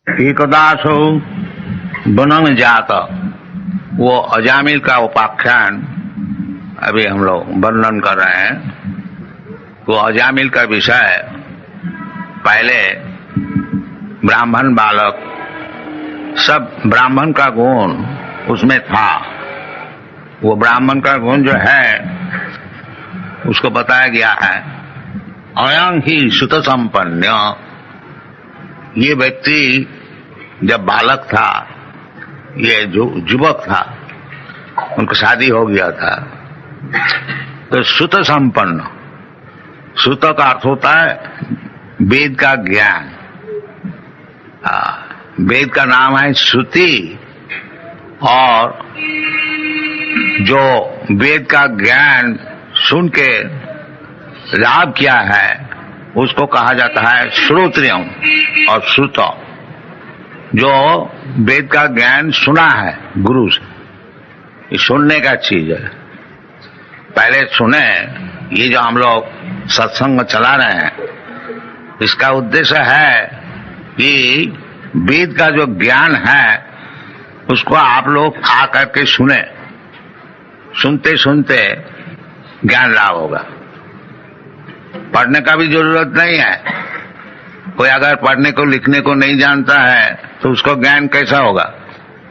एकदासो बनन जात, वो अजामिल का उपाख्यान अभी हम लोग वर्णन कर रहे हैं। वो अजामिल का विषय, पहले ब्राह्मण बालक, सब ब्राह्मण का गुण उसमें था। वो ब्राह्मण का गुण जो है उसको बताया गया है, अयं ही सुत संपन्न। ये व्यक्ति जब बालक था, ये जो युवक था, उनको शादी हो गया था, तो सुत संपन्न, सुत का अर्थ होता है वेद का ज्ञान। वेद का नाम है श्रुति, और जो वेद का ज्ञान सुन के लाभ किया है उसको कहा जाता है श्रोत्रियम और श्रुत। जो वेद का ज्ञान सुना है गुरु से, ये सुनने का चीज है। पहले सुने, ये जो हम लोग सत्संग चला रहे हैं, इसका उद्देश्य है कि वेद का जो ज्ञान है उसको आप लोग आ करके सुने। सुनते सुनते ज्ञान लाभ होगा। पढ़ने का भी जरूरत नहीं है। कोई अगर पढ़ने को लिखने को नहीं जानता है तो उसको ज्ञान कैसा होगा?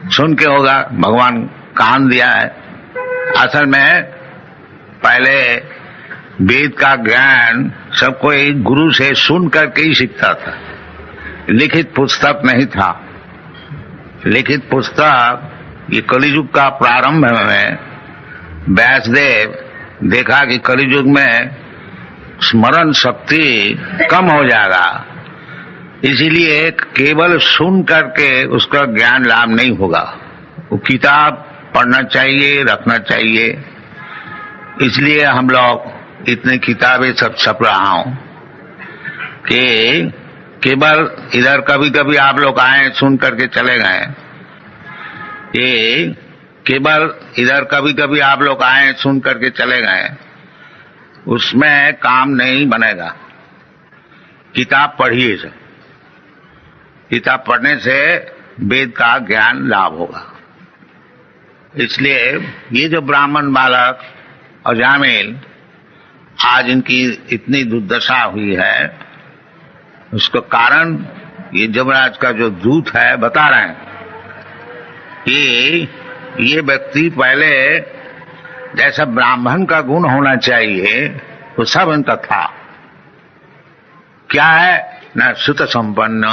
सुन के होगा। भगवान कान दिया है। असल में पहले वेद का ज्ञान सब कोई गुरु से सुन करके ही सीखता था। लिखित पुस्तक नहीं था। लिखित पुस्तक, ये कलियुग का प्रारंभ में व्यासदेव देखा कि कलियुग में स्मरण शक्ति कम हो जाएगा, इसीलिए केवल सुन करके उसका ज्ञान लाभ नहीं होगा। वो किताब पढ़ना चाहिए, रखना चाहिए। इसलिए हम लोग इतनी किताबें सब छप रहा हूं कि केवल इधर कभी कभी आप लोग आए, सुन करके चले गए। ये केवल इधर कभी कभी आप लोग आए, सुन करके चले गए, उसमें काम नहीं बनेगा। किताब पढ़िए से, किताब पढ़ने से वेद का ज्ञान लाभ होगा। इसलिए ये जो ब्राह्मण बालक अजामिल, आज इनकी इतनी दुर्दशा हुई है, उसका कारण ये जमराज का जो दूत है बता रहे हैं कि ये व्यक्ति पहले जैसा ब्राह्मण का गुण होना चाहिए वो सब इनका था। क्या है? न सुत संपन्न,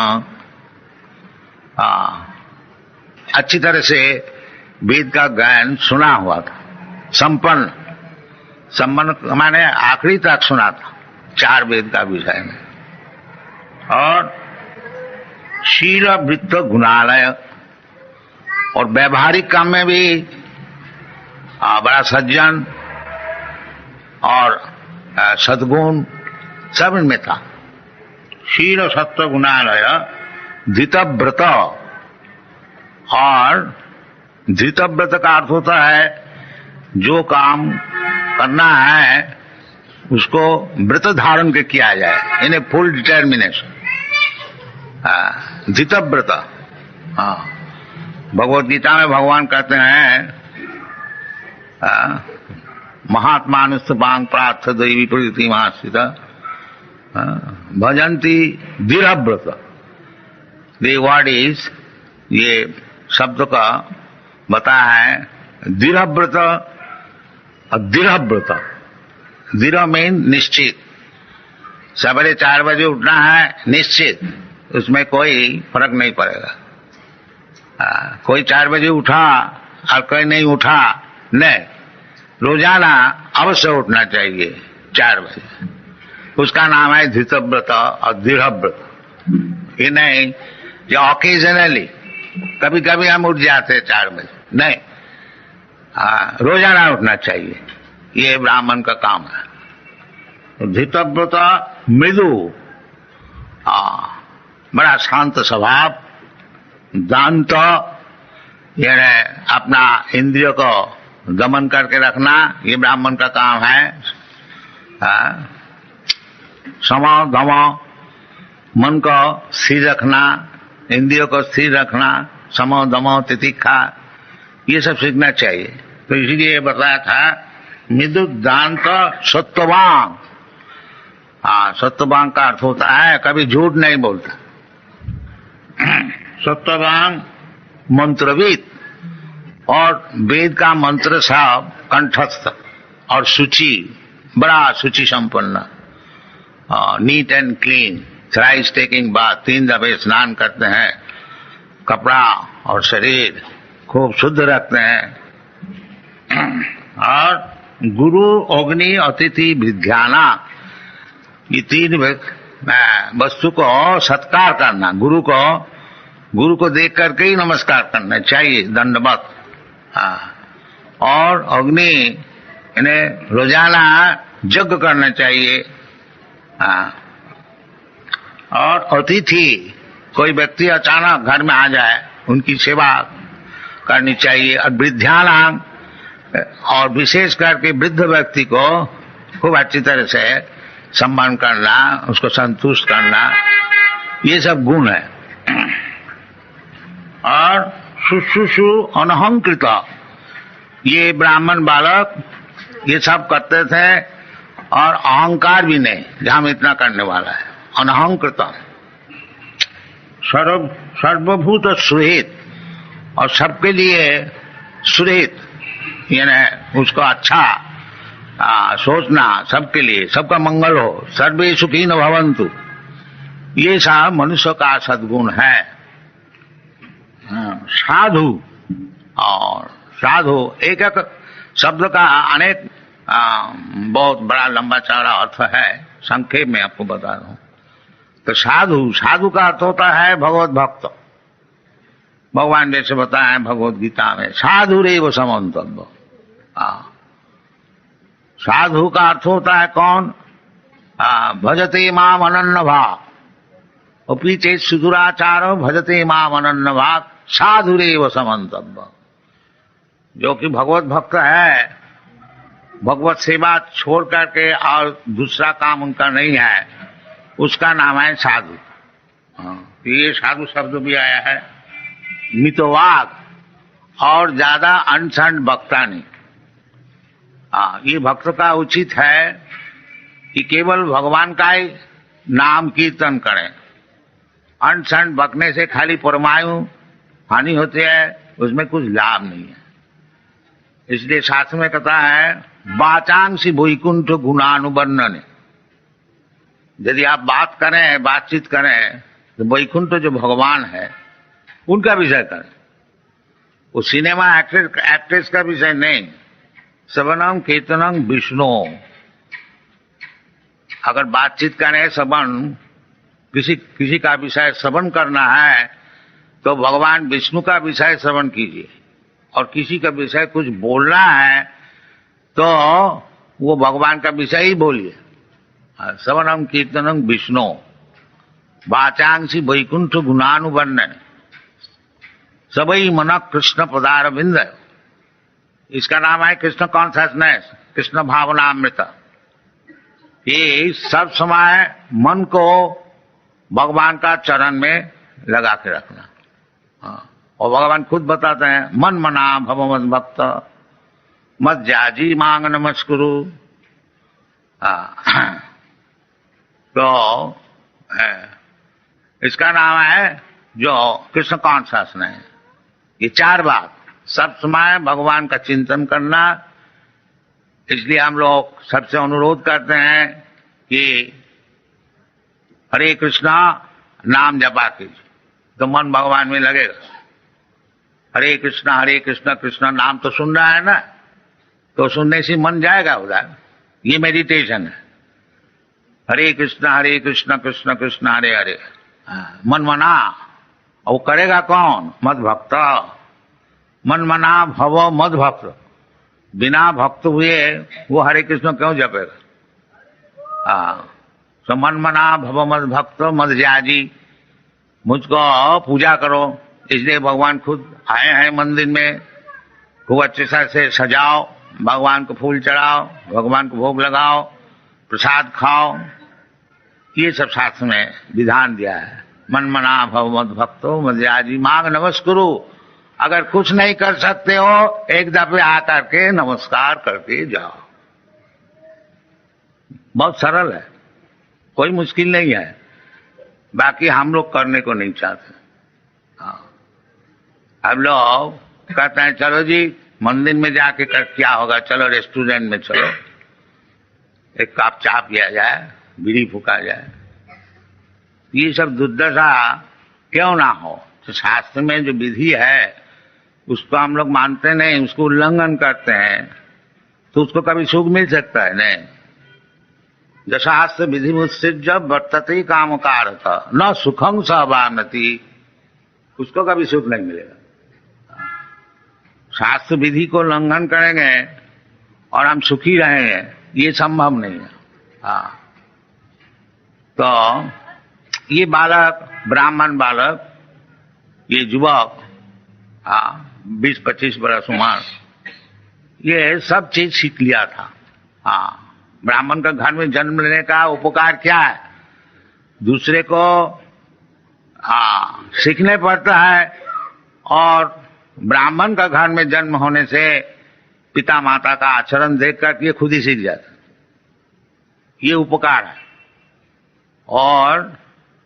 अच्छी तरह से वेद का ज्ञान सुना हुआ था। संपन्न, संपन्न माने आखिरी तक सुना था, 4 वेद का विषय में। और शील वृत्त गुणालय, और व्यवहारिक काम में भी बड़ा सज्जन और सद्गुण सब इनमें था। शील सत्व गुणालय, धृतव्रत। और धृतव्रत का अर्थ होता है जो काम करना है उसको व्रत धारण के किया जाए, यानी फुल डिटर्मिनेशन। धृतव्रत। भगवत गीता में भगवान कहते हैं महात्मानुस्तपांग प्रार्थ दैवी प्रकृति महास्थित भजंती दृढ़व्रत। द वर्ड इज, ये शब्द का बताया है दृढ़व्रत और दृढ़व्रत। दृढ़ मीन निश्चित। सवेरे 4 बजे उठना है, निश्चित, उसमें कोई फर्क नहीं पड़ेगा। कोई 4 बजे उठा और कोई नहीं उठा, नहीं, रोजाना अवश्य उठना चाहिए 4 बजे। उसका नाम है धृतव्रत और दृढ़व्रत। ये नहीं ये ऑकेजनली, कभी कभी हम उठ जाते 4 बजे, नहीं, रोजाना उठना चाहिए। ये ब्राह्मण का काम है। धृतव्रत मृदु, बड़ा शांत स्वभाव, दांत, यानी अपना इंद्रियों को दमन करके रखना, ये ब्राह्मण का काम है। सम धम, मन को स्थिर रखना, इंद्रियों को स्थिर रखना, समो दमो तितिक्षा, ये सब सीखना चाहिए। तो इसीलिए बताया था विदुद्धांत सत्ववान। सत्ववान का अर्थ होता है कभी झूठ नहीं बोलता। सत्ववान मंत्रविद, और वेद का मंत्र सब कंठस्थ और शुचि, बड़ा शुचि संपन्न, neat and clean, thrice taking bath, 3 दफे स्नान करते हैं, कपड़ा और शरीर खूब शुद्ध रखते हैं, और गुरु अग्नि अतिथि विद्याना, ये 3 वस्तु को सत्कार करना, गुरु को देख करके ही नमस्कार करना चाहिए, दंडवत। और अग्नि इन्हें रोजाना यज्ञ करना चाहिए। और अतिथि, कोई व्यक्ति अचानक घर में आ जाए उनकी सेवा करनी चाहिए। और वृद्धानां, और विशेष करके वृद्ध व्यक्ति को खूब अच्छी तरह से सम्मान करना, उसको संतुष्ट करना, ये सब गुण है। और शुश्रूषु अनहंकृत, ये ब्राह्मण बालक ये सब करते थे, और अहंकार भी नहीं, जहां इतना करने वाला है। अनहंकृत, सर्वभूत सुहित, और सबके लिए सुहित, यानी उसको अच्छा सोचना, सबके लिए, सबका मंगल हो, सर्वे सुखी न भवन्तु, ये सब मनुष्य का सद्गुण है। साधु, और साधु एक एक शब्द का अनेक बहुत बड़ा लंबा चौड़ा अर्थ है, संक्षेप में आपको बता दूं। तो साधु का अर्थ होता है भगवत भक्त। भगवान जैसे बताया है भगवत गीता में, साधु रे वो समन्तव्य। साधु का अर्थ होता है कौन? भजते माम अनन्य भाव, अपि चेत सुदुराचारो भजते माम अनन्य भाव, साधु रे वो समन्तव्य। जो कि भगवत भक्त है, भगवत सेवा छोड़ करके और दूसरा काम उनका नहीं है, उसका नाम है साधु। ये साधु शब्द भी आया है। मितवाग, और ज्यादा अनशन बकता नहीं। ये भक्त का उचित है कि केवल भगवान का ही नाम कीर्तन करें। अनशन बकने से खाली परमायु हानि होती है, उसमें कुछ लाभ नहीं है। इसलिए शास्त्र में कहता है वाचांसी वैकुंठ गुणानुवर्णन। यदि आप बात करें, बातचीत करें, तो वैकुंठ जो भगवान है उनका विषय करें। वो सिनेमा एक्ट्रेस का विषय नहीं। श्रवणम कीर्तनम विष्णु। अगर बातचीत करें, श्रवण, किसी का विषय श्रवण करना है तो भगवान विष्णु का विषय श्रवण कीजिए। और किसी का विषय कुछ बोलना है तो वो भगवान का विषय ही बोलिए। श्रवणम कीर्तनम विष्णु, वाचांसी वैकुंठ गुणानुवर्णन, सबई मन कृष्ण पदारविंद। इसका नाम है कृष्ण कॉन्शसनेस, कृष्ण भावनामृत। ये सब समय मन को भगवान का चरण में लगा के रखना। और भगवान खुद बताते हैं मन मना भव मद भक्त मत जाजी मांग नमस्कुरु। तो इसका नाम है जो कृष्ण कॉन्शसनेस। ये 4 बात, सब समय भगवान का चिंतन करना। इसलिए हम लोग सबसे अनुरोध करते हैं कि हरे कृष्णा नाम जपा कीजिए तो मन भगवान में लगेगा। हरे कृष्णा कृष्ण नाम तो सुन रहा है ना, तो सुनने से मन जाएगा उधर। ये मेडिटेशन है। हरे कृष्णा कृष्ण कृष्ण हरे हरे, मन मना। और वो करेगा कौन? मद भक्त। मन मना भव मद भक्त। बिना भक्त हुए वो हरे कृष्ण क्यों जपेगा? तो मन मना भव मद भक्त मद जाजी, मुझको पूजा करो। इसलिए भगवान खुद आए हैं मंदिर में। खूब अच्छे से सजाओ, भगवान को फूल चढ़ाओ, भगवान को भोग लगाओ, प्रसाद खाओ। ये सब शास्त्र में विधान दिया है। मन मना भव मद भक्तो मद्याजी मांग नमस्कुरु। अगर कुछ नहीं कर सकते हो एक दफे आकर के नमस्कार करके जाओ। बहुत सरल है, कोई मुश्किल नहीं है। बाकी हम लोग करने को नहीं चाहते। हाँ, अब लोग कहते हैं चलो जी मंदिर में जाके कर क्या होगा, चलो रेस्टोरेंट में चलो, एक कप चाय पिया जाए, बीड़ी फूका जाए। ये सब दुर्दशा क्यों ना हो? तो शास्त्र में जो विधि है उसको हम लोग मानते नहीं, उसको उल्लंघन करते हैं, तो उसको कभी सुख मिल सकता है? नहीं। जशास्त्र विधि मुत्सिज वर्तते काम कारत न सुखं सहवानति, उसको कभी सुख नहीं मिलेगा। शास्त्र विधि को उल्लंघन करेंगे और हम सुखी रहेंगे, ये संभव नहीं है। हाँ, तो ये बालक, ब्राह्मण बालक, ये युवक, हाँ 20-25 बरस उम्र, ये सब चीज सीख लिया था। हाँ, ब्राह्मण का घर में जन्म लेने का उपकार क्या है? दूसरे को सीखने पड़ता है, और ब्राह्मण का घर में जन्म होने से पिता माता का आचरण देखकर ये खुद ही सीख जाता, ये उपकार है। और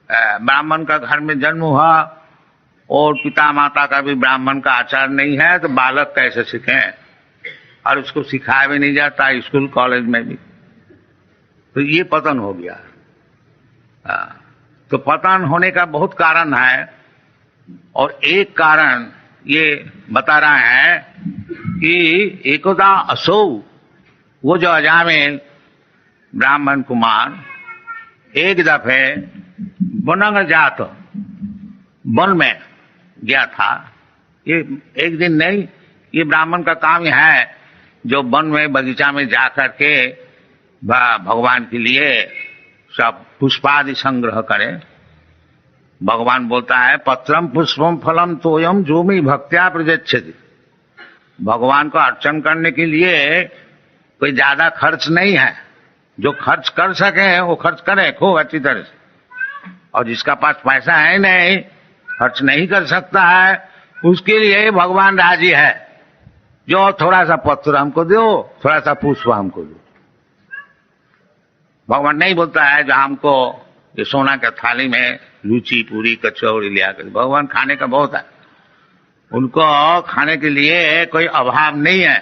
ब्राह्मण का घर में जन्म हुआ और पिता माता का भी ब्राह्मण का आचार नहीं है, तो बालक कैसे सीखें? और उसको सिखाया भी नहीं जाता स्कूल कॉलेज में भी, तो ये पतन हो गया। तो पतन होने का बहुत कारण है, और एक कारण ये बता रहे हैं कि एकदा असौ, वो जो अजामिल ब्राह्मण कुमार एक दफे वनंग जात, वन में गया था। ये एक दिन नहीं, ये ब्राह्मण का काम है जो वन में बगीचा में जाकर के भगवान के लिए सब पुष्पादि संग्रह करे। भगवान बोलता है पत्रम पुष्पम फलम तोयम जो मी भक्त्या प्रयच्छति। भगवान को अर्चन करने के लिए कोई ज्यादा खर्च नहीं है, जो खर्च कर सके वो खर्च करे खूब अच्छी तरह से, और जिसका पास पैसा है नहीं, खर्च नहीं कर सकता है, उसके लिए भगवान राजी है। जो थोड़ा सा पत्र हमको दो, थोड़ा सा पुष्प हमको दो। भगवान नहीं बोलता है जो हमको ये सोना के थाली में लूची पूरी कचौड़ी लिया कर। भगवान खाने का बहुत है, उनको खाने के लिए कोई अभाव नहीं है।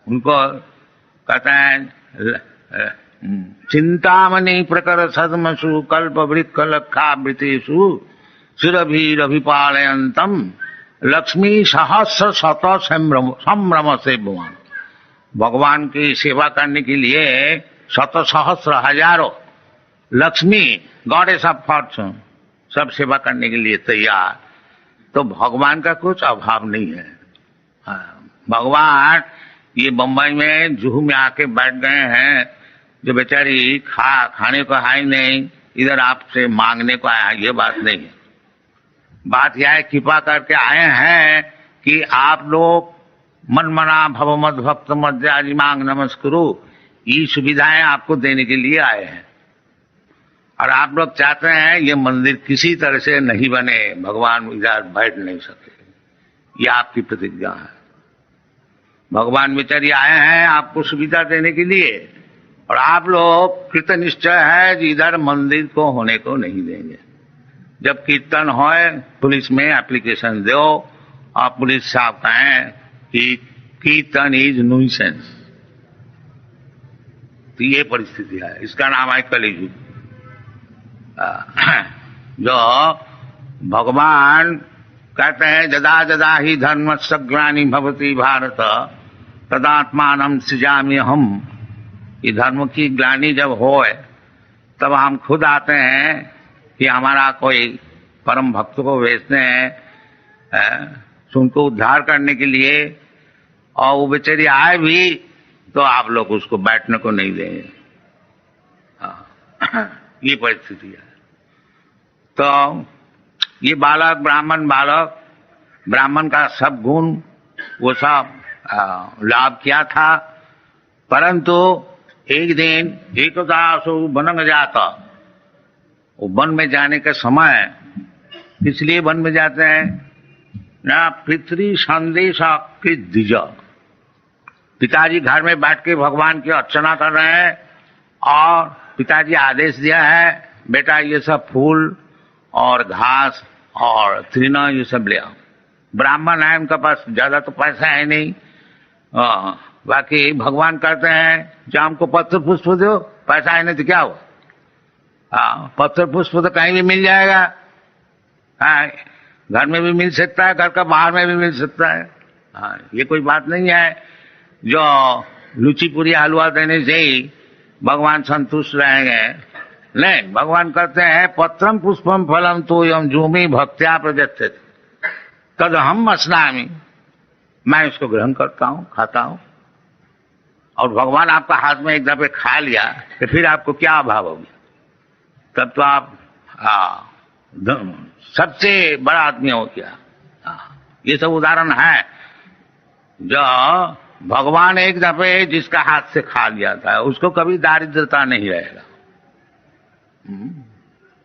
उनको कहते हैं चिंतामणि प्रकर सदमसु कल्प वृक्ष लक्षावृतेषु सुरभिरभिपालयन्तम लक्ष्मी सहस्र शत संभ्रम से भगवान। भगवान की सेवा करने के लिए शत सहस्र हजारों लक्ष्मी, गॉडेस ऑफ फॉर्चून, सब सेवा करने के लिए तैयार। तो भगवान का कुछ अभाव नहीं है। भगवान ये बम्बई में जुहू में आके बैठ गए हैं, जो बेचारी खाने को है ही नहीं, इधर आपसे मांगने को आया, ये बात नहीं है। बात यह है कृपा करके आए हैं कि आप लोग मन मना भव मद भक्त मद्याजी मांग नमस्कुरु, ये सुविधाएं आपको देने के लिए आए हैं। और आप लोग चाहते हैं ये मंदिर किसी तरह से नहीं बने, भगवान इधर बैठ नहीं सके, ये आपकी प्रतिज्ञा है। भगवान बेचारी आए हैं आपको सुविधा देने के लिए, और आप लोग कृत निश्चय है कि इधर मंदिर को होने को नहीं देंगे। जब कीर्तन होए पुलिस में एप्लीकेशन दो, और पुलिस साहब कहें कि कीर्तन इज न्यूसेंस, तो ये परिस्थिति है। इसका नाम है कलियुग। जो भगवान कहते हैं जदा जदा ही धर्मस्य ग्लानि भवति भारत तदात्मानं सृजामि हम। ये धर्म की ग्लानि जब होए तब हम खुद आते हैं कि हमारा कोई परम भक्त को भेजते हैं उनको उद्धार करने के लिए, और वो बेचारी आए भी तो आप लोग उसको बैठने को नहीं देंगे। ये परिस्थिति है। तो ये बालक बालक ब्राह्मण का सब गुण वो सब लाभ किया था, परंतु एक दिन एकदा सो बनंग जाता, वो वन में जाने का समय किस लिए वन में जाते हैं ना, पितृ संदेश की दिजा। पिताजी घर में बैठ के भगवान की अर्चना कर रहे हैं और पिताजी आदेश दिया है बेटा ये सब फूल और घास और तृण ये सब ले आओ। ब्राह्मण है, उनका पास ज्यादा तो पैसा है नहीं, बाकी भगवान कहते हैं जो हमको पत्र पुष्प दो, पैसा है नहीं तो क्या हुआ, पत्र पुष्प तो कहीं भी मिल जाएगा, घर में भी मिल सकता है, घर का बाहर में भी मिल सकता है। ये कोई बात नहीं है जो लुची पूरी हलवा देने से ही भगवान संतुष्ट रहेंगे। नहीं, भगवान कहते हैं पत्रम पुष्पम फलम तो यम जूमी भक्त्या प्रदत्ते तद हम अस्नामी, मैं इसको ग्रहण करता हूं, खाता हूं। और भगवान आपका हाथ में एक दफे खा लिया तो फिर आपको क्या अभाव होगी, तब तो आप सबसे बड़ा आदमी हो गया। ये सब उदाहरण है जो भगवान एक दफे जिसका हाथ से खा लिया था उसको कभी दारिद्रता नहीं रहेगा।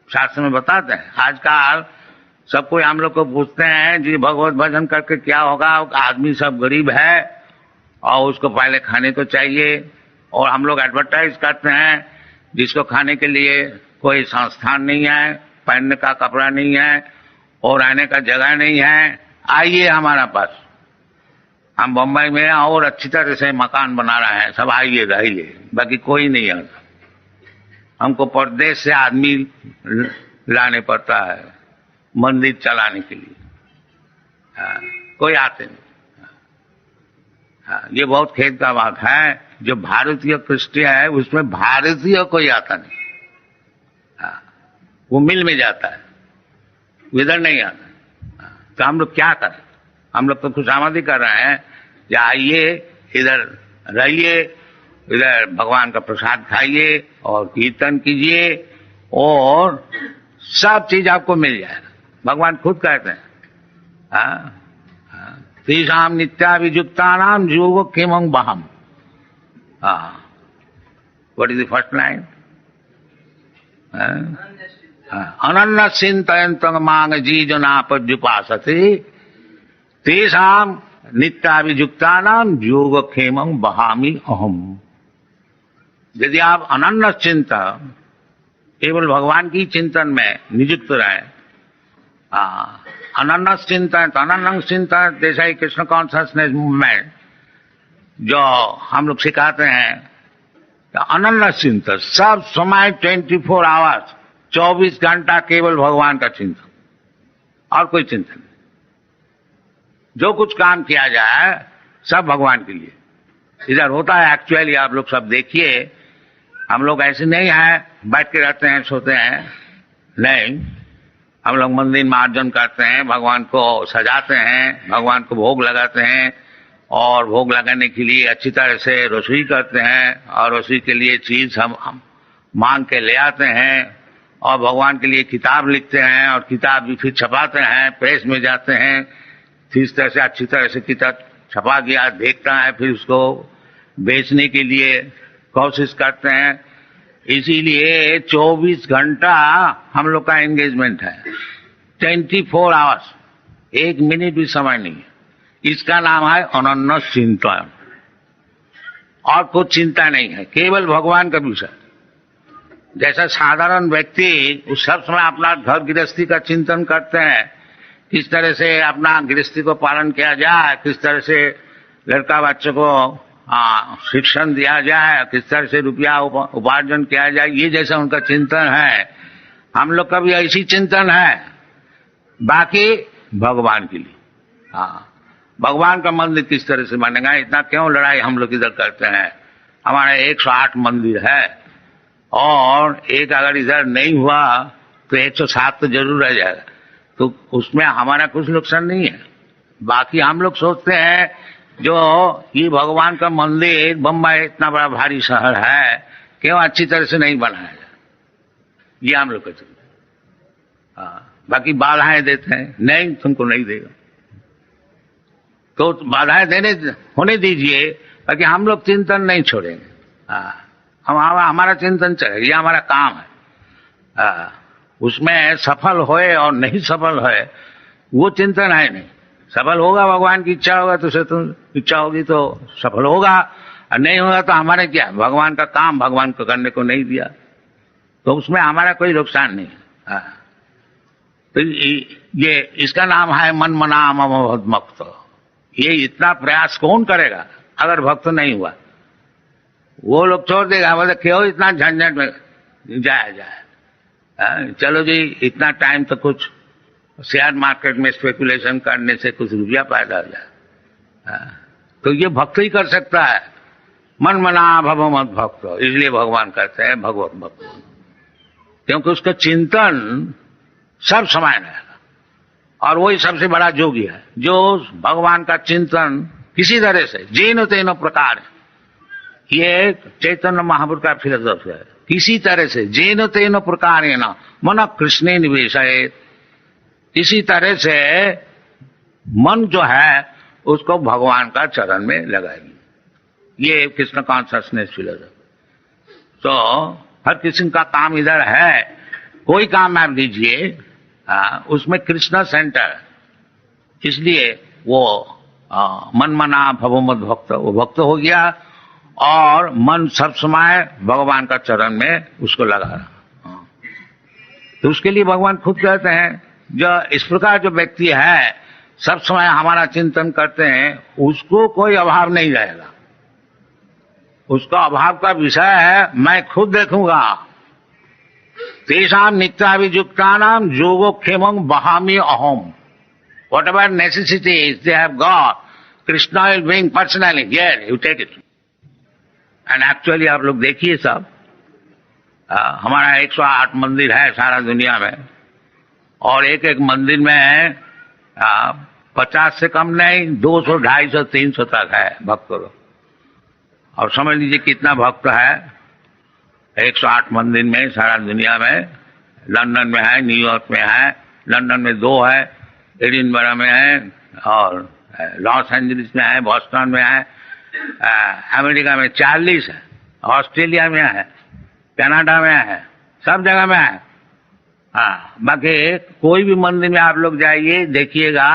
शास्त्र में बताते हैं। आजकल सब कोई हम लोग को पूछते हैं जी भगवत भजन करके क्या होगा, आदमी सब गरीब है और उसको पहले खाने को चाहिए, और हम लोग एडवर्टाइज करते हैं जिसको खाने के लिए कोई संस्थान नहीं है, पहनने का कपड़ा नहीं है और रहने का जगह नहीं है, आइए हमारा पास, हम बम्बई में और अच्छी तरह से मकान बना रहे हैं, सब आइए रहिए। बाकी कोई नहीं आता, हमको परदेश से आदमी लाने पड़ता है मंदिर चलाने के लिए, कोई आते नहीं। ये बहुत खेद का बात है, जो भारतीय कृष्ण है उसमें भारतीय कोई आता नहीं, वो मिल में जाता है, इधर नहीं आता। तो हम लोग क्या करें, हम लोग तो खुशामदी कर रहे हैं कि आइए इधर रहिए, इधर भगवान का प्रसाद खाइए और कीर्तन कीजिए और सब चीज आपको मिल जाएगा। भगवान खुद कहते हैं तेषाम नित्याभियुक्तानाम योग किमं बहम। What is the first line? अनन्य चिंतयन्तं मांग जीजनापद्युपासते तेषाम नित्याभियुक्तानाम योग क्षेमं बहामि अहम। यदि आप अनन्य चिंतन केवल भगवान की चिंतन में नियुक्त रहे, अनन्य चिंतन तो अनन्य चिंतन जैसा ही कृष्ण कॉन्शियसनेस मूवमेंट जो हम लोग सिखाते हैं, अनन्य चिंतन सब समय 24 आवर्स 24 घंटा केवल भगवान का चिंतन और कोई चिंतन नहीं। जो कुछ काम किया जाए सब भगवान के लिए। इधर होता है एक्चुअली, आप लोग सब देखिए, हम लोग ऐसे नहीं है बैठ के रहते हैं सोते हैं, नहीं, हम लोग मंदिर में अर्चन करते हैं, भगवान को सजाते हैं, भगवान को भोग लगाते हैं और भोग लगाने के लिए अच्छी तरह से रसोई करते हैं और रसोई के लिए चीज हम मांग के ले आते हैं और भगवान के लिए किताब लिखते हैं और किताब भी फिर छपाते हैं, प्रेस में जाते हैं, इस तरह से अच्छी तरह से किताब छपा गया देखता है, फिर उसको बेचने के लिए कोशिश करते हैं। इसीलिए 24 घंटा हम लोग का एंगेजमेंट है, 24 आवर्स, एक मिनट भी समय नहीं है। इसका नाम है अनन्य चिंतन, और कुछ चिंता नहीं है, केवल भगवान का विषय। जैसा साधारण व्यक्ति उस सब समय अपना घर गृहस्थी का चिंतन करते हैं, किस तरह से अपना गृहस्थी को पालन किया जाए, किस तरह से लड़का बच्चों को शिक्षण दिया जाए, किस तरह से रुपया उपार्जन किया जाए, ये जैसा उनका चिंतन है, हम लोग का भी ऐसी चिंतन है, बाकी भगवान के लिए। भगवान का मंदिर किस तरह से बनेगा, इतना क्यों लड़ाई हम लोग इधर करते हैं। हमारा 108 मंदिर है और एक अगर इधर नहीं हुआ तो 107 तो जरूर रह जाएगा, तो उसमें हमारा कुछ नुकसान नहीं है। बाकी हम लोग सोचते हैं जो ये भगवान का मंदिर, बम्बई इतना बड़ा भारी शहर है, क्यों अच्छी तरह से नहीं बनाया जाए, ये हम लोग का चिंता। बाकी बाधाएं देते हैं, नहीं तुमको नहीं देगा, तो बाधाएं देने होने दीजिए, बाकी हम लोग चिंतन नहीं छोड़ेंगे। हमारा चिंतन चलेगा, ये हमारा काम है। उसमें सफल होए और नहीं सफल होए वो चिंतन है नहीं। सफल होगा भगवान की इच्छा होगा तो तुम इच्छा होगी तो सफल होगा, और नहीं होगा तो हमारे क्या, भगवान का काम भगवान को करने को नहीं दिया तो उसमें हमारा कोई नुकसान नहीं। हाँ, तो ये इसका नाम है मन मना मम भक्त। ये इतना प्रयास कौन करेगा अगर भक्त नहीं हुआ? वो लोग छोड़ देगा, मतलब क्यों इतना झंझट में जाए। चलो जी, इतना टाइम तो कुछ शेयर मार्केट में स्पेकुलेशन करने से कुछ रुपया पैदा हो जाए। तो ये भक्त ही कर सकता है, मन मना भव मत भक्त। इसलिए भगवान कहते हैं भगवत भक्त, क्योंकि उसका चिंतन सब समय रहेगा, और वही सबसे बड़ा योगी है जो भगवान का चिंतन किसी तरह से जेन तेन प्रकार, ये चैतन्य महापुरुष का फिलोसफी है, किसी तरह से जेन तेन प्रकार मन कृष्ण निवेश है, इसी तरह से मन जो है उसको भगवान का चरण में लगाएगी। ये कृष्ण कॉन्शसनेस फिलोसफी। तो हर किसी का काम इधर है, कोई काम आप दीजिए उसमें कृष्ण सेंटर, इसलिए वो मन मना भवमत भक्त, वो भक्त हो गया और मन सब समय भगवान का चरण में उसको लगा। तो उसके लिए भगवान खुद कहते हैं जो इस प्रकार जो व्यक्ति है सब समय हमारा चिंतन करते हैं उसको कोई अभाव नहीं रहेगा। उसका अभाव का विषय है मैं खुद देखूंगा। तेषाम नित्याभियुक्तानाम योगक्षेमं वहामि अहम। Whatever necessities they have got, Krishna will bring personally. Here, you take it. And actually आप लोग देखिए सब, हमारा 108 मंदिर है सारा दुनिया में, और एक एक मंदिर में 50 से कम नहीं 200, 250, 300 तक है भक्त लोग। और समझ लीजिए कितना भक्त है 108 मंदिर में सारा दुनिया में। लंदन में है, न्यूयॉर्क में है, लंदन में 2 है, एडिनबरा में है, और लॉस एंजलिस में है, बॉस्टन में है, अमेरिका में 40 है, ऑस्ट्रेलिया में है, कनाडा में है, सब जगह में है। हाँ, बाकी कोई भी मंदिर में आप लोग जाइए देखिएगा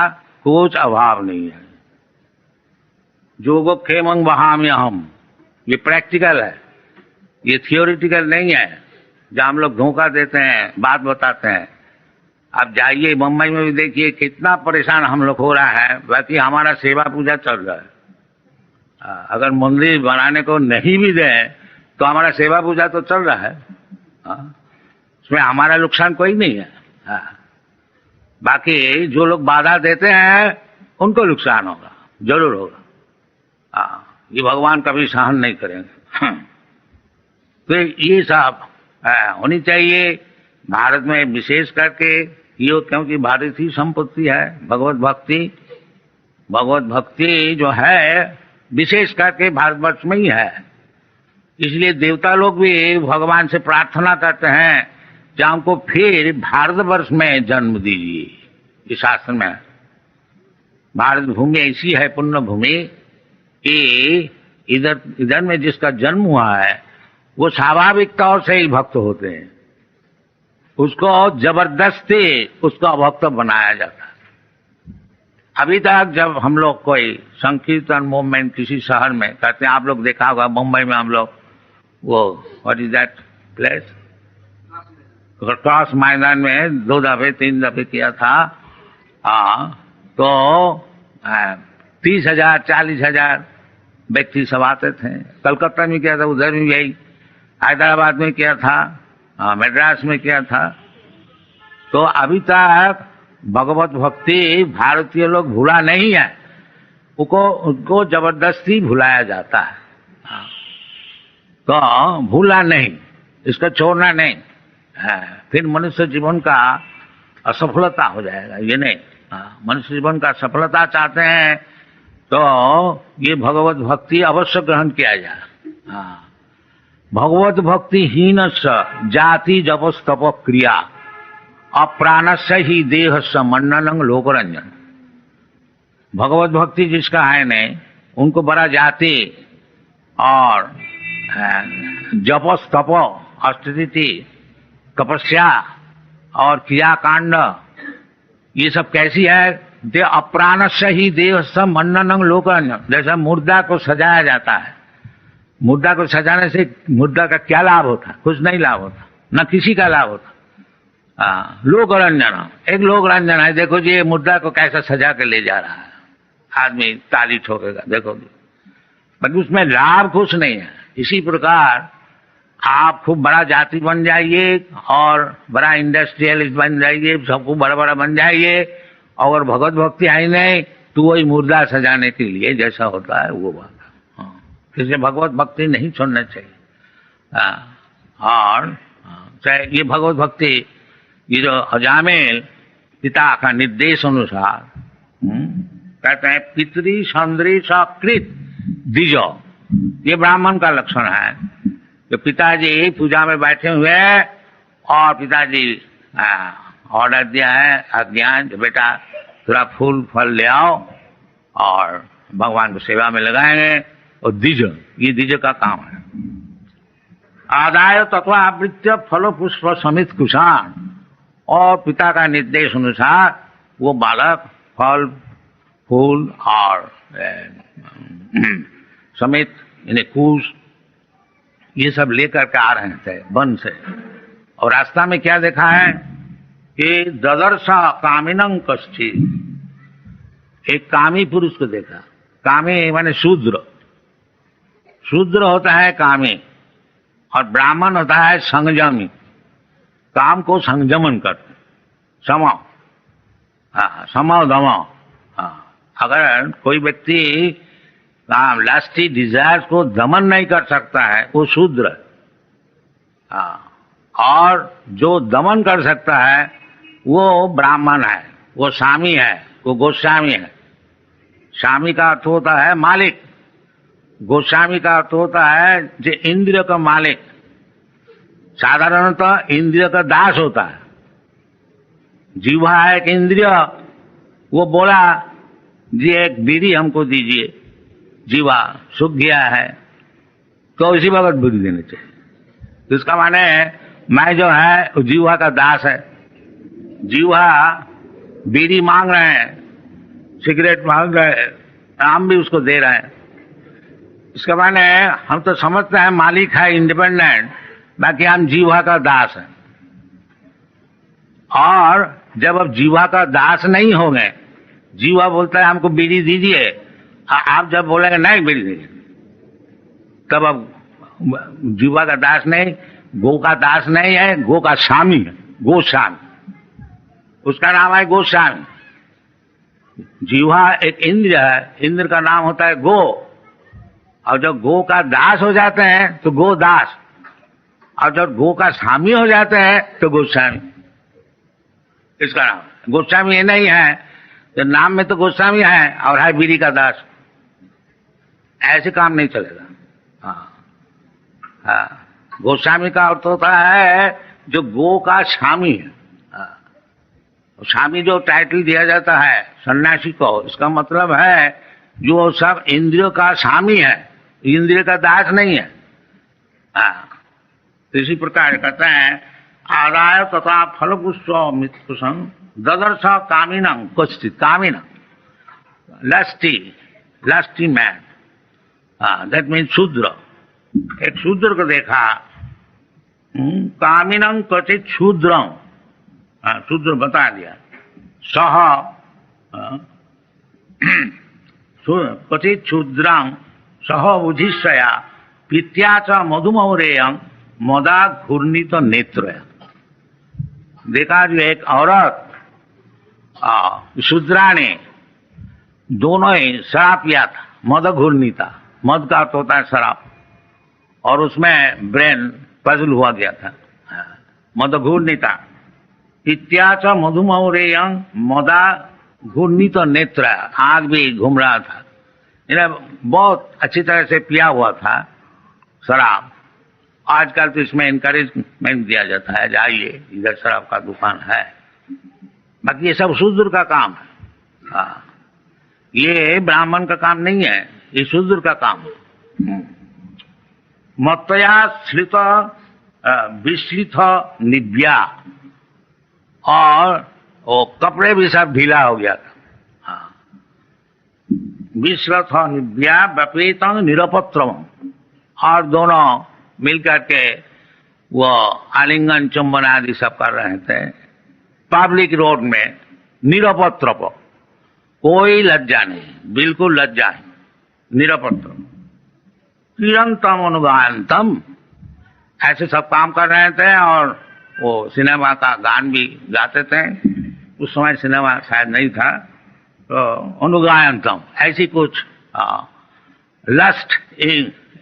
कुछ अभाव नहीं है। योगक्षेमं वहामि अहम, ये प्रैक्टिकल है, ये थियोरिटिकल नहीं है जहां हम लोग धोखा देते हैं, बात बताते हैं। आप जाइए मुंबई में भी देखिए कितना परेशान हम लोग हो रहा है, बाकी हमारा सेवा पूजा चल रहा है। अगर मंदिर बनाने को नहीं भी दें तो हमारा सेवा पूजा तो चल रहा है, उसमें हमारा नुकसान कोई नहीं है। बाकी जो लोग बाधा देते हैं उनको नुकसान होगा, जरूर होगा। ये भगवान कभी सहन नहीं करेंगे। तो ये सब होनी चाहिए भारत में, विशेष करके ये, क्योंकि भारतीय संपत्ति है भगवत भक्ति। भगवत भक्ति जो है विशेष करके भारतवर्ष में ही है, इसलिए देवता लोग भी भगवान से प्रार्थना करते हैं कि हमको फिर भारतवर्ष में जन्म दीजिए। इस शास्त्र में भारत भूमि ऐसी है पुण्य भूमि कि इधर में जिसका जन्म हुआ है वो स्वाभाविक तौर से ही भक्त होते हैं, उसको जबरदस्ती उसको भक्त बनाया जाता है। अभी तक जब हम लोग कोई संकीर्तन मूवमेंट किसी शहर में करते हैं, आप लोग देखा होगा मुंबई में हम लोग वो what is that place, cross मैदान में 2 दफे 3 दफे किया था। तो 30,000 40,000 व्यक्ति सब आते थे। कलकत्ता में किया था, उधर भी यही, हैदराबाद में किया था, मद्रास में किया था। तो अभी तक भगवत भक्ति भारतीय लोग भूला नहीं है, उनको जबरदस्ती भुलाया जाता है। तो भूला नहीं, इसको छोड़ना नहीं, फिर मनुष्य जीवन का असफलता हो जाएगा। ये नहीं, मनुष्य जीवन का सफलता चाहते हैं तो ये भगवत भक्ति अवश्य ग्रहण किया जाए। भगवत भक्ति हीन जाति जपस तप क्रिया अप्राणस्य ही देह समन्ननं लोकरंजन। भगवत भक्ति जिसका है नहीं, उनको बड़ा जाति और जपस तप, ऑस्टेरिटी, तपस्या, और क्रियाकांड ये सब कैसी है? दे अप्राण से ही देव सब मन्नन लोक, जैसा मुर्दा को सजाया जाता है, मुर्दा को सजाने से मुर्दा का क्या लाभ होता? कुछ नहीं लाभ होता, न किसी का लाभ होता। लोक रंजन, एक लोक रंजन है। देखो जी ये मुर्दा को कैसा सजा के ले जा रहा है, आदमी ताली ठोकेगा देखोगे, पर उसमें लाभ कुछ नहीं है। इसी प्रकार आप खूब बड़ा जाति बन जाइए और बड़ा इंडस्ट्रियलिस्ट बन जाइए, सबको बड़ा बड़ा बन जाइए, और भगवत भक्ति आई नहीं तो वही मुर्दा सजाने के लिए जैसा होता है वो बात। इसलिए भगवत भक्ति नहीं छोड़ना चाहिए। और चाहे ये भगवत भक्ति, ये जो अजामिल पिता का निर्देश अनुसार कहते हैं पितरी संद्री सकृत द्विजो, ये ब्राह्मण का लक्षण है कि पिताजी पूजा में बैठे हुए और पिताजी ऑर्डर दिया है अज्ञान, बेटा थोड़ा फूल फल ले आओ और भगवान को सेवा में लगाएंगे, और द्विज, ये द्विज का काम है। आदाय तत्व आवृत्य फलो पुष्प समित कुशान, और पिता का निर्देश अनुसार वो बालक फल फूल और समित इन्हें कुश ये सब लेकर के आ रहे थे वन से। और रास्ता में क्या देखा है कि ददर्शा कामिनं कश्चित्, एक कामी पुरुष को देखा। कामी माने शूद्र, शूद्र होता है कामी, और ब्राह्मण होता है संयमी, काम को संयमन करते, समाओ, समाओ दमाओ। अगर कोई व्यक्ति लास्टी डिजायर्स को दमन नहीं कर सकता है वो शूद्र। और जो दमन कर सकता है वो ब्राह्मण है, वो स्वामी है, वो गोस्वामी है। स्वामी का अर्थ होता है मालिक, गोस्वामी का अर्थ होता है जो इंद्रिय का मालिक। साधारणतः इंद्रिय का दास होता है। जीवा है एक इंद्रिय, वो बोला जी एक बीड़ी हमको दीजिए, जीवा सूख गया है तो इसी वक्त बीड़ी देनी चाहिए। तो इसका माने मैं जो है जीवा का दास है। जीवा बीड़ी मांग रहे हैं, सिगरेट मांग रहे हैं, हम भी उसको दे रहे हैं। इसका माने हम तो समझते हैं मालिक है इंडिपेंडेंट, बाकी हम जीवा का दास है। और जब अब जीवा का दास नहीं होंगे, जीवा बोलता है हमको बीड़ी दीजिए, आप जब बोलेंगे नहीं बीड़ी दीजिए, तब अब जीवा का दास नहीं, गो का दास नहीं है, गो का स्वामी है, गोस्वामी, उसका नाम है गोस्वामी। जीवा एक इंद्र है, इंद्र का नाम होता है गो, और जब गो का दास हो जाते हैं तो गोदास, और जब गो का स्वामी हो जाते हैं तो गोस्वामी, इसका नाम। गोस्वामी ये नहीं है तो नाम में तो गोस्वामी है और है बीड़ी का दास, ऐसे काम नहीं चलेगा। गोस्वामी का अर्थ होता है जो गो का स्वामी है। स्वामी जो टाइटल दिया जाता है सन्यासी को, इसका मतलब है जो सब इंद्रियों का स्वामी है, इंद्रिय का दास नहीं है। इसी प्रकार कहते हैं आदाय तथा फल पुष्प ददर्श कामिनं कश्चित्, कामिनं लस्टी मैन, दैट मीन शूद्र। एक शूद्र को देखा, कामिनं कश्चित् शूद्रं, शूद्र बता दिया। सह कश्चित् शूद्रं सह बुधिष्या पित्या च मधुमौरेयं मदा घूर्णित नेत्र। देखा जो एक औरत शूद्रा ने दोनों ही शराब पिया था, मद घूर्णिता, मद का अर्थ होता है शराब, और उसमें ब्रेन पजल हुआ गया था, मद घूर्णिता। इत्याच मधुमौरेयं मदा घूर्णित नेत्र, आग भी घूम रहा था, इन्हें बहुत अच्छी तरह से पिया हुआ था शराब। आजकल तो इसमें इनकरेजमेंट दिया जाता है, जाइए इधर शराब का दुकान है, बाकी ये सब शूद्र का काम है। ये ब्राह्मण का काम नहीं है, ये शूद्र का काम है। मत्तया श्रित विश्रित निव्या, और वो कपड़े भी सब ढीला हो गया था। हाँ, विश्वथ निव्या व्यपेतंग निरपत्रम, और दोनों मिलकर के वो आलिंगन चुंबन आदि सब कर रहे थे पब्लिक रोड में, निरपत्र, कोई लज्जा नहीं, बिल्कुल लज्जा नहीं, निरपत्र। निरंतम अनुगायंतम, ऐसे सब काम कर रहे थे और वो सिनेमा का गान भी गाते थे। उस समय सिनेमा शायद नहीं था, तो अनुगायंतम ऐसी कुछ lust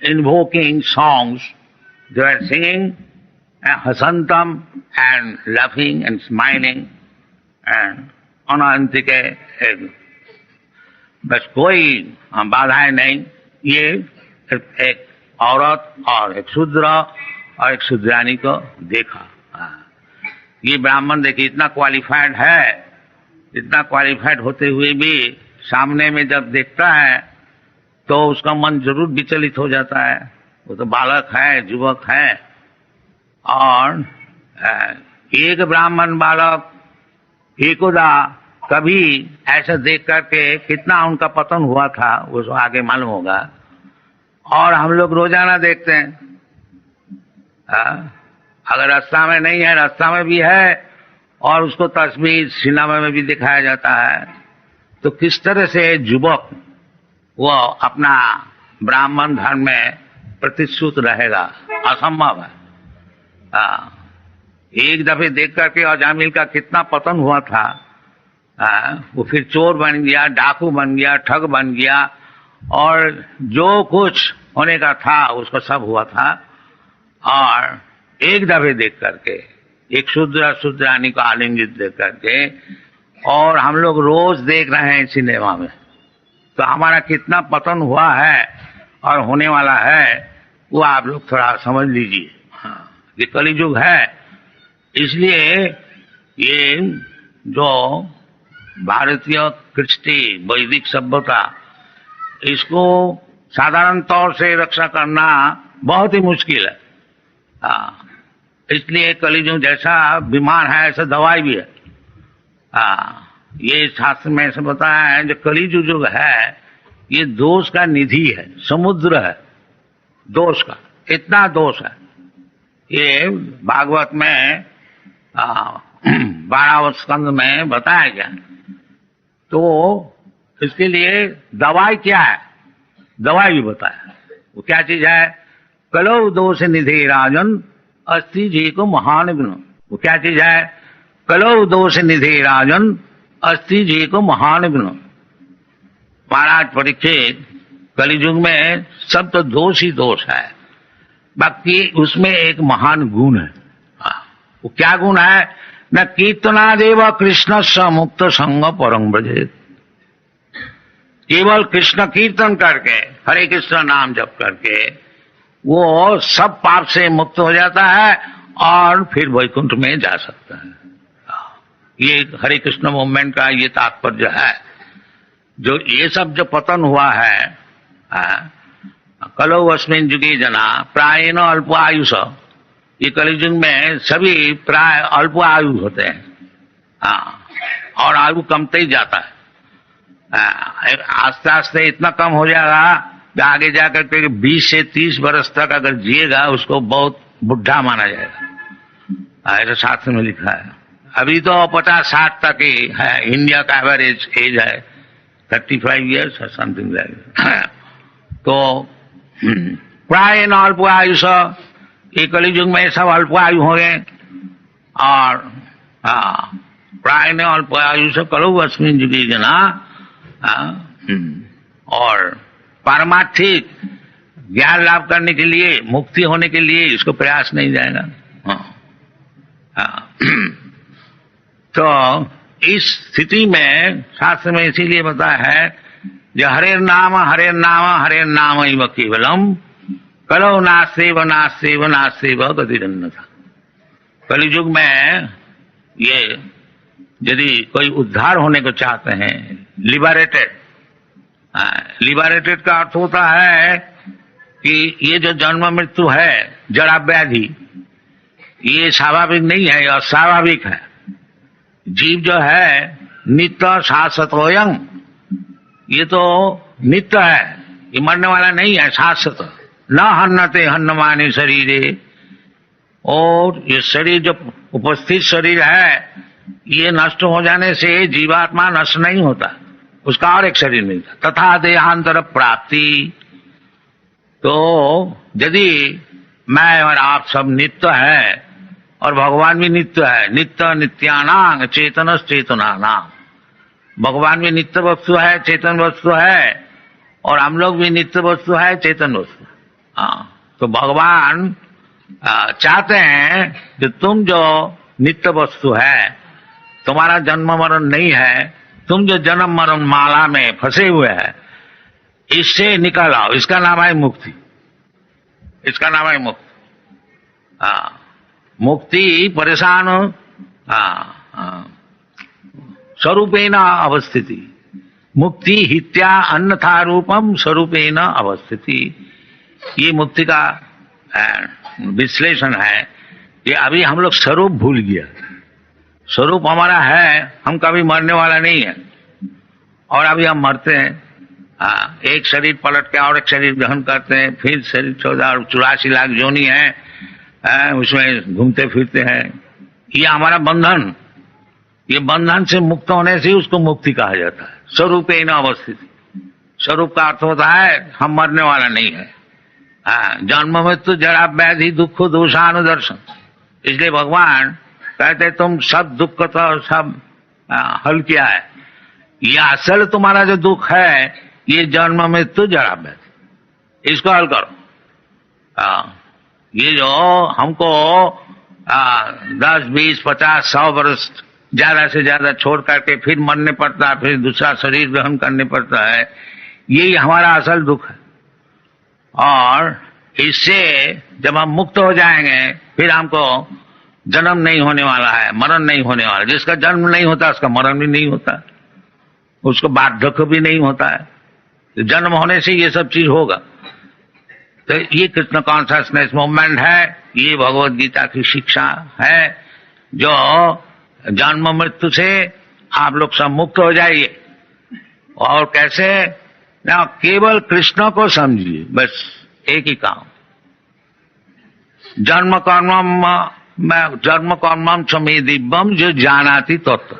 invoking songs they are singing, हसंतम and laughing and smiling and अनंत के बस कोई बाधाएं नहीं। ये एक औरत और एक शूद्र और एक शूद्रानी को देखा। ये ब्राह्मण देखिए इतना क्वालिफाइड है, इतना क्वालिफाइड होते हुए भी सामने में जब देखता है तो उसका मन जरूर विचलित हो जाता है। वो तो बालक है, युवक है, और एक ब्राह्मण बालक एकोदा कभी ऐसा देख करके कितना उनका पतन हुआ था वो आगे मालूम होगा। और हम लोग रोजाना देखते हैं, अगर रास्ता में नहीं है, रास्ता में भी है, और उसको तस्वीर सिनेमा में भी दिखाया जाता है, तो किस तरह से युवक वो अपना ब्राह्मण धर्म में प्रतिश्रुत रहेगा, असंभव है। एक दफे देख करके अजामिल का कितना पतन हुआ था। वो फिर चोर बन गया, डाकू बन गया, ठग बन गया, और जो कुछ होने का था उसको सब हुआ था। और एक दफे देख करके, एक शूद्र शूद्रानी को आलिंगित देख करके, और हम लोग रोज देख रहे हैं सिनेमा में, तो हमारा कितना पतन हुआ है और होने वाला है वो आप लोग थोड़ा समझ लीजिए। हाँ, ये कलियुग है। इसलिए ये जो भारतीय कृष्टि वैदिक सभ्यता, इसको साधारण तौर से रक्षा करना बहुत ही मुश्किल है। इसलिए कलियुग जैसा बीमार है ऐसा दवाई भी है। ये शास्त्र में ऐसा बताया है, जो कलियुग जो है ये दोष का निधि है, समुद्र है दोष का, इतना दोष है। ये भागवत में 12वें स्कंद में बताया गया। तो इसके लिए दवाई क्या है, दवाई भी बताया। वो क्या चीज है? कलौ दोष निधि राजन अस्ति जी को महान गुण। वो क्या चीज है? कलौ दोष निधि राजन अस्ति जी को महान गुण। महाराज परीक्षित, कलियुग में सब तो दोष ही दोष है, बाकी उसमें एक महान गुण है। वो क्या गुण है? न कीर्तनादेव कृष्ण स मुक्त संग परम ब्रजेत। केवल कृष्ण कीर्तन करके, हरे कृष्ण नाम जप करके वो सब पाप से मुक्त हो जाता है और फिर वैकुंठ में जा सकता है। ये हरे कृष्ण मूवमेंट का ये तात्पर्य है। जो ये सब जो पतन हुआ है, कलौ अस्मिन् युगे जना प्रायेण अल्प आयुष, ये कलियुग में सभी प्राय अल्प आयु होते हैं। और आयु कमते ही जाता है। आस्ते आस्ते इतना कम हो जाएगा कि आगे जाकर के 20 से 30 वर्ष तक अगर जिएगा उसको बहुत बुढ़ा माना जाएगा। ऐसा शास्त्र में लिखा है। अभी तो 50-60 तक ही है, इंडिया का एवरेज एज है 35 ईयर्स और समथिंग लाइक। तो प्राय न अल्प आयुष, ये कलियुग में सब अल्प आयु हो गए। और प्राय न अल्प आयुष कलौ अस्मिन् युगे जना, और पारमार्थिक ज्ञान लाभ करने के लिए, मुक्ति होने के लिए इसको प्रयास नहीं जाएगा। तो इस स्थिति में शास्त्र में इसीलिए बताया है जो हरे नाम हरे नाम हरे नाम इव केवलम कलौ नास्तेव नास्तेव नास्तेव गतिरन्यथा। कलियुग में ये यदि कोई उद्धार होने को चाहते हैं, लिबरेटेड, लिबरेटेड का अर्थ होता है कि ये जो जन्म मृत्यु है, जड़ा व्याधि, ये स्वाभाविक नहीं है, अस्वाभाविक है। जीव जो है नित्य शाश्वतोयं, ये तो नित्य है, ये मरने वाला नहीं है, शाश्वत। न हन्नते हन्नमाने शरीरे, और ये शरीर जो उपस्थित शरीर है ये नष्ट हो जाने से जीवात्मा नष्ट नहीं होता, उसका और एक शरीर मिलता। तथा देहांतर प्राप्ति, तो यदि मैं और आप सब नित्य है और भगवान भी नित्य है, नित्य नित्यानांग चेतन चेतनानाम, भगवान भी नित्य वस्तु है, चेतन वस्तु है, और हम लोग भी नित्य वस्तु है, चेतन वस्तु। हाँ, तो भगवान चाहते हैं कि तुम जो नित्य वस्तु है, तुम्हारा जन्म मरण नहीं है, तुम जो जन्म मरण माला में फंसे हुए हैं, इससे निकल आओ, इसका नाम है मुक्ति, इसका नाम है मुक्ति। मुक्ति परेशान स्वरूपेण अवस्थिति, मुक्ति हित्या अन्यथा रूपम स्वरूपेण अवस्थिति, ये मुक्ति का विश्लेषण है कि अभी हम लोग स्वरूप भूल गया। स्वरूप हमारा है, हम कभी मरने वाला नहीं है, और अभी हम मरते हैं। एक शरीर पलट के और एक शरीर ग्रहण करते हैं, फिर शरीर 84 लाख योनि है, उसमें घूमते फिरते हैं। ये हमारा बंधन, ये बंधन से मुक्त होने से उसको मुक्ति कहा जाता है। स्वरूपेण अवस्थिति, स्वरूप का अर्थ होता है हम मरने वाला नहीं है। जन्म मृत्यु जरा व्याधि दुख दोषानुदर्शन, इसलिए भगवान कहते तुम सब दुख तो सब हल किया है, ये असल तुम्हारा जो दुख है ये जन्म मृत्यु जरा व्याधि, इसको हल करो। ये जो हमको 10, 20, 50, 100 वर्ष ज्यादा से ज्यादा छोड़ करके फिर मरने पड़ता है, फिर दूसरा शरीर ग्रहण करने पड़ता है, यही हमारा असल दुख है। और इससे जब हम मुक्त हो जाएंगे फिर हमको जन्म नहीं होने वाला है, मरण नहीं होने वाला। जिसका जन्म नहीं होता उसका मरण भी नहीं होता, उसको वार्धक्य भी नहीं होता है, तो जन्म होने से ये सब चीज होगा। तो ये कृष्ण कॉन्शसनेस मूवमेंट है, ये भगवत गीता की शिक्षा है, जो जन्म मृत्यु से आप लोग सब मुक्त हो जाइए। और कैसे ना, केवल कृष्ण को समझिए, बस एक ही काम। जन्म कर्मम समे दिव्यम जो जानाति तत्व,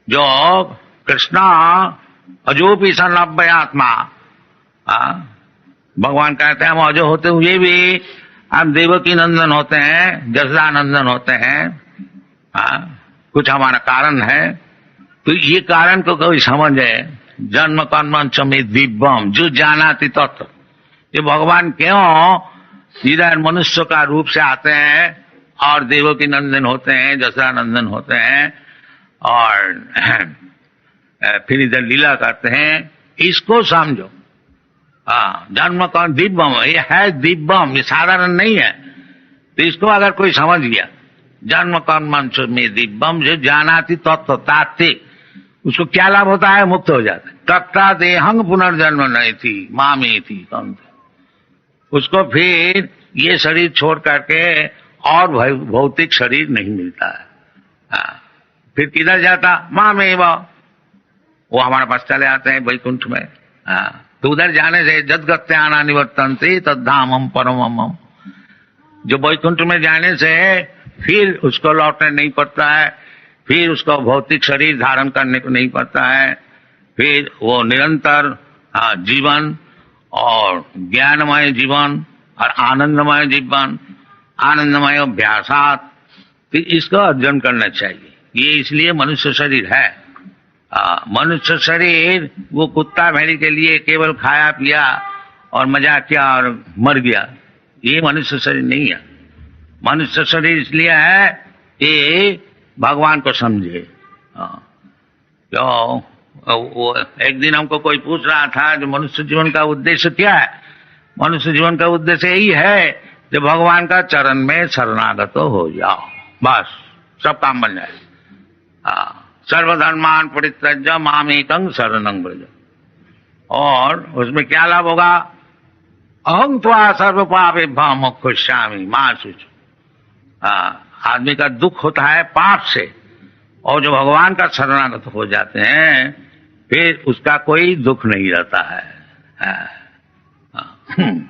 जो कृष्ण अजोपि सन अव्ययात्मा, भगवान कहते हैं हम अजो होते हुए भी हम देवकी नंदन होते हैं, जसदा नंदन होते हैं। कुछ हमारा कारण है, तो ये कारण को कोई समझे। जन्म कर्म समे दिव्यम जो जानाति तत्व, ये भगवान क्यों इधर मनुष्य का रूप से आते हैं और देवकी नंदन होते हैं, जसरा नंदन होते हैं, और फिर इधर लीला करते हैं, इसको समझो। जन्म कर्म दिव्यम, ये है दिव्यम, ये साधारण नहीं है। तो इसको अगर कोई समझ गया, जन्म कर्म में दिव्यम जो जानाति तत्व तात्विक, उसको क्या लाभ होता है? मुक्त हो जाता है। तत्ता देहंग पुनर्जन्म नहीं थी मामी थी कम, उसको फिर ये शरीर छोड़ करके और भौतिक शरीर नहीं मिलता है। फिर किधर जाता? माँ में वो हमारे पास चले आते हैं वैकुंठ में। तो उधर जाने से जदगत्याना निवर्तन्ते तद्धामम परमम, जो वैकुंठ में जाने से फिर उसको लौटने नहीं पड़ता है, फिर उसको भौतिक शरीर धारण करने को नहीं पड़ता है, फिर वो निरंतर जीवन और ज्ञानमय जीवन और आनंदमय जीवन, आनंदमय अभ्यासात, फिर इसको अर्जन करना चाहिए। ये इसलिए मनुष्य शरीर है। मनुष्य शरीर वो कुत्ता भेड़ी के लिए केवल खाया पिया और मजा किया और मर गया, ये मनुष्य शरीर नहीं है। मनुष्य शरीर इसलिए है कि भगवान को समझे। तो वो एक दिन हमको कोई पूछ रहा था जो मनुष्य जीवन का उद्देश्य क्या है? मनुष्य जीवन का उद्देश्य यही है जो भगवान का चरण में शरणागत हो जाओ, बस सब काम बन जाए। सर्वधर्मान परित्यज्य मामेकं शरणं व्रज, और उसमें क्या लाभ होगा? अहं त्वा सर्व पापेभ्यो मोक्षयिष्यामि मा शुचि। आदमी का दुख होता है पाप से, और जो भगवान का शरणागत हो जाते हैं फिर उसका कोई दुख नहीं रहता है।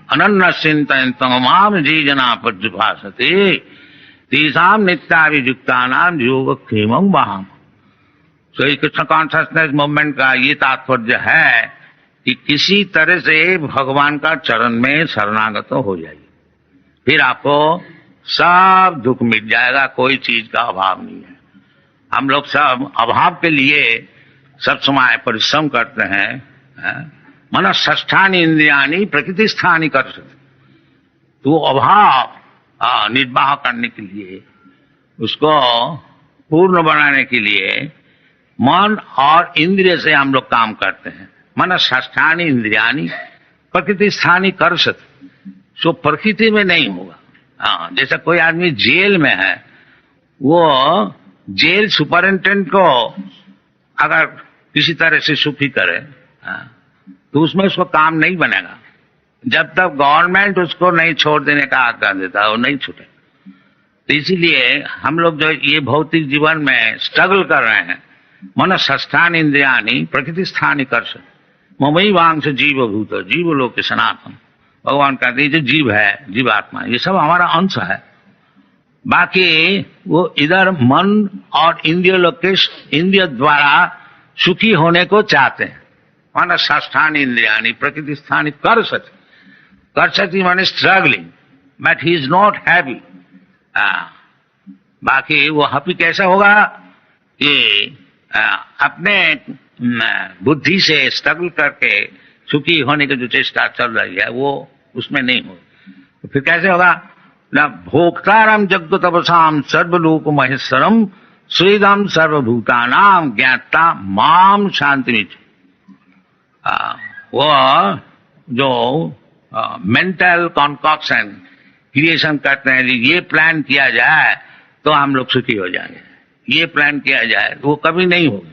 अनन्य चिंतन माम जी जना पर्युभासते तीसाम नित्याभियुक्ता नाम योग क्षेमं वहाम। श्री कृष्ण कॉन्शसनेस मूवमेंट का ये तात्पर्य है कि किसी तरह से भगवान का चरण में शरणागत हो जाइए, फिर आपको सब दुख मिट जाएगा, कोई चीज का अभाव नहीं है। हम लोग सब अभाव के लिए सब समय परिश्रम करते हैं। मन षष्ठानि इंद्रियानि प्रकृति स्थानी कर सकते, तो अभाव निर्वाह करने के लिए, उसको पूर्ण बनाने के लिए मन और इंद्रिय से हम लोग काम करते हैं। मन षष्ठानि इंद्रियानि प्रकृति स्थानी कर सकते, सो प्रकृति में नहीं होगा। जैसे कोई आदमी जेल में है, वो जेल सुपरिंटेंडेंट को अगर किसी तरह से सुखी करे तो उसमें उसको काम नहीं बनेगा। जब तक गवर्नमेंट उसको नहीं छोड़ देने का आज्ञा देता वो नहीं छूटे। तो इसीलिए हम लोग जो ये भौतिक जीवन में स्ट्रगल कर रहे हैं, मन षष्ठानि इंद्रियानि प्रकृति स्थानी कर सकते ममई वांश जीव भूत जीव लोक सनातन। भगवान कहते हैं जो जीव है, जीवात्मा, ये सब हमारा अंश है। बाकी वो इधर मन और इंद्रिय लोक के इंद्रिय द्वारा सुखी होने को चाहते हैं। मन षष्ठानि इंद्रियानि प्रकृति स्थानी कर सकती माने struggling, but he is not happy. बाकी वो हैप्पी कैसा होगा कि अपने बुद्धि से स्ट्रगल करके सुखी होने की जो चेष्टा चल रही है वो उसमें नहीं हो, तो फिर कैसे होगा न भोक्तारम जगतपसाम सर्वलोक महेश्वरम श्रीदम सर्वभूतानाम ज्ञाता माम शांति। वो जो मेंटल कॉन्कॉक्शन क्रिएशन करते हैं, ये प्लान किया जाए तो हम लोग सुखी हो जाएंगे, ये प्लान किया जाए वो कभी नहीं होगा।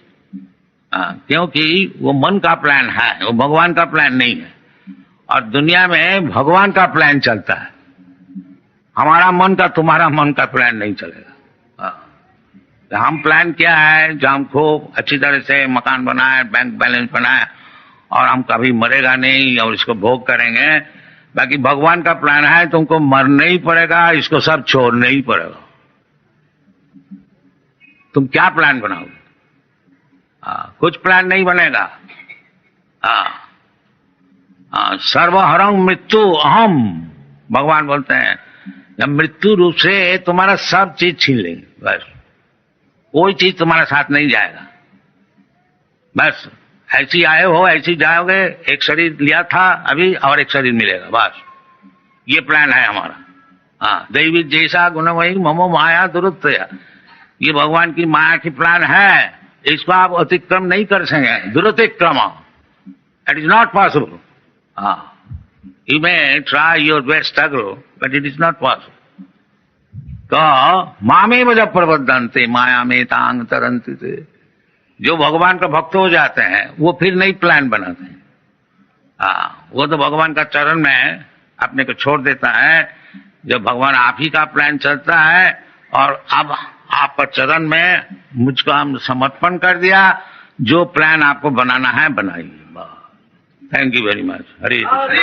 क्योंकि वो मन का प्लान है, वो भगवान का प्लान नहीं है। और दुनिया में भगवान का प्लान चलता है, हमारा मन का तुम्हारा मन का प्लान नहीं चलेगा। हम प्लान किया है जो हम खूब अच्छी तरह से मकान बनाए, बैंक बैलेंस बनाए और हम कभी मरेगा नहीं और इसको भोग करेंगे। बाकी भगवान का प्लान है तुमको मरना ही पड़ेगा, इसको सब छोड़ना ही पड़ेगा। तुम क्या प्लान बनाओगे? कुछ प्लान नहीं बनेगा। सर्वहरं मृत्यु अहम, भगवान बोलते हैं जब मृत्यु रूप से तुम्हारा सब चीज छीन लेंगे, बस कोई चीज तुम्हारे साथ नहीं जाएगा। बस ऐसी आए हो ऐसी जाओगे, एक शरीर लिया था अभी और एक शरीर मिलेगा, बस ये प्लान है हमारा। दैवी जैसा गुणमयी ममो माया दुरुत्तया, ये भगवान की माया की प्लान है, इसको आप अतिक्रम नहीं कर सकेंगे। दुरुतिक्रम it is not possible. You may try your best struggle but it is not possible. तो मामे जब प्रबद्धन्ते माया में तांग तरंती थे, जो भगवान का भक्त हो जाते हैं वो फिर नई प्लान बनाते हैं। वो तो भगवान का चरण में अपने को छोड़ देता है। जब भगवान आप ही का प्लान चलता है और अब आपका चरण में मुझको हम समर्पण कर दिया, जो प्लान आपको बनाना है बनाइए। Thank you very much. Hare Krishna.